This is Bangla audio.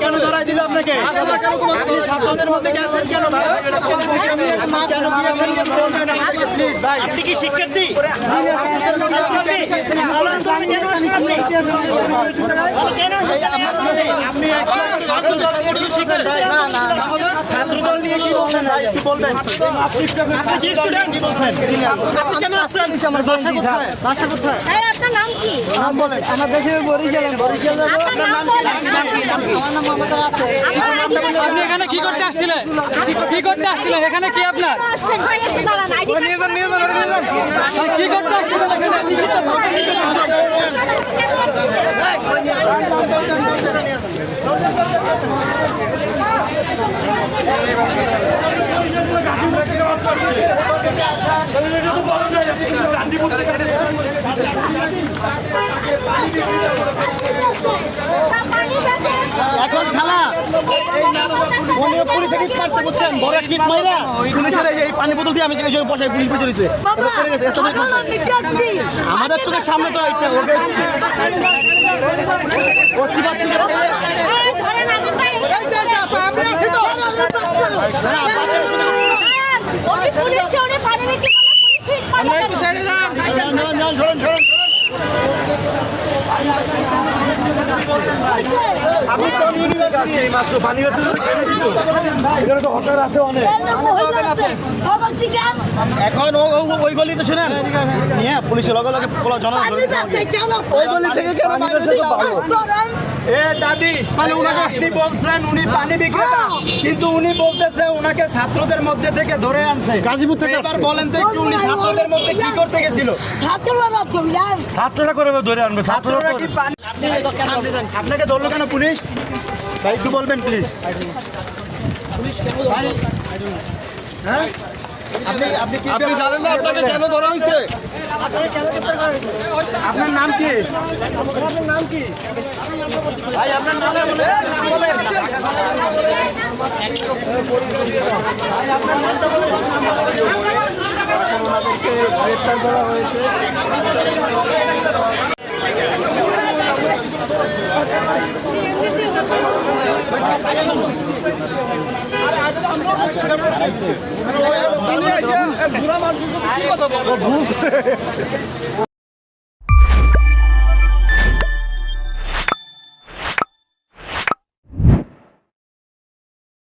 কেন ধরাই দিল আপনাকে? আপনি ছাত্রদের মধ্যে গেছেন কেন ভাই? কেন প্লিজ ভাই, আপনি কি শিক্ষার্থী? ছাত্রদল নিয়ে কি বলছেন ভাই? কি বলবেন? আপনি কি স্টুডেন্ট? কি বলছেন? আপনি কেন আসছেন? আমার বাসা কোথায়? বাসা কোথায়? আপনার নাম কি? নাম বলেন। আমার দেশে বরিশাল। আপনার নাম বলেন। আমার নাম মোহাম্মদ আছে। আপনি এখানে কি করতে আসছিলেন? কি করতে আসছিলেন? এখানে কি আপনার? আসছেন ভাই, একটু দাঁড়ান, আইডি কার্ড নিয়ে যান। কি করতে আসছিলেন এখানে? এখন খালা উনিও পুলিশে কিট মারছে বুঝছেন, বড় কিট মাইরা পুলিশের এই পানি বোতল দিয়ে আমি সেই বসাই পুলিশ বেঁচে রয়েছে। আমাদের চোখের সামনে তো এটা ওকে একটু সাইডে যান। আপনি কোন ইউনিভার্সিটি? এই মাত্র পানিঘাট এখানে তো হকার আছে অনেক। এখন ওই গলি তো শুনেন হ্যাঁ, পুলিশের লগে লগে জন ওই গলি থেকে কেন এ দাদি, আপনি বলছেন উনি পানি বিক্রেতা, কিন্তু উনি বলতেছে উনাকে ছাত্রদের মধ্যে থেকে ধরে আনছে গাজীপুর থেকে। এবার বলেন তো একটু উনি ছাত্রদের মধ্যে কি করতে গেছিল? ছাত্ররা করে ধরে আনবে। ছাত্ররা কি পানি আপনাকে ধরলো কেন পুলিশ? ভাই একটু বলবেন প্লিজ। ভাই হ্যাঁ, আপনি জানেন না আপনাকে কেন ধরা হয়েছে? আপনার নাম কি? আপনার নাম কি ভাই? আপনার নাম বলেন। ভাই আপনার নামটা বলেন। ওনাদেরকে গ্রেফতার করা হয়েছে।